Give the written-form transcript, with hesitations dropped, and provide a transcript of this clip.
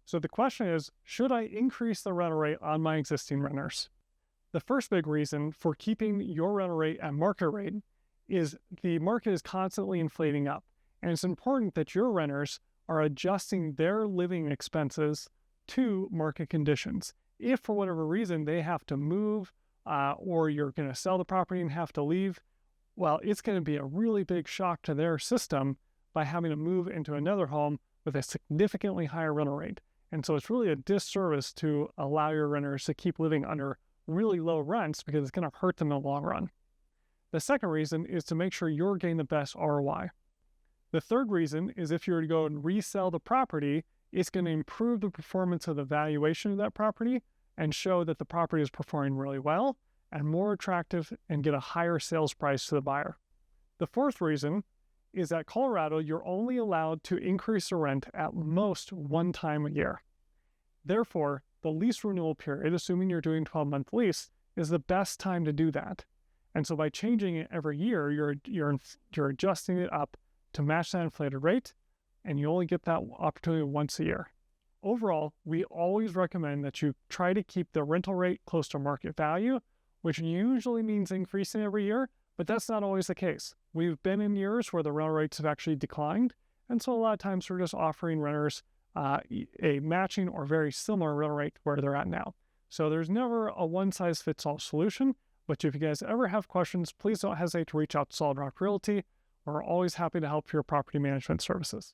So the question is, should I increase the rental rate on my existing renters? The first big reason for keeping your rental rate at market rate is the market is constantly inflating up. And it's important that your renters are adjusting their living expenses to market conditions. If for whatever reason they have to move or you're going to sell the property and have to leave, well, it's going to be a really big shock to their system by having to move into another home with a significantly higher rental rate. And so it's really a disservice to allow your renters to keep living under really low rents because it's going to hurt them in the long run. The second reason is to make sure you're getting the best ROI. The third reason is if you were to go and resell the property, it's going to improve the performance of the valuation of that property and show that the property is performing really well and more attractive and get a higher sales price to the buyer. The fourth reason is that Colorado, you're only allowed to increase the rent at most one time a year. Therefore, the lease renewal period, assuming you're doing a 12-month lease, is the best time to do that. And so by changing it every year, you're adjusting it up to match that inflated rate, and you only get that opportunity once a year. Overall, we always recommend that you try to keep the rental rate close to market value, which usually means increasing every year, but that's not always the case. We've been in years where the rental rates have actually declined, and so a lot of times we're just offering renters a matching or very similar rental rate to where they're at now. So there's never a one-size-fits-all solution, but if you guys ever have questions, please don't hesitate to reach out to Solid Rock Realty. We're always happy to help your property management services.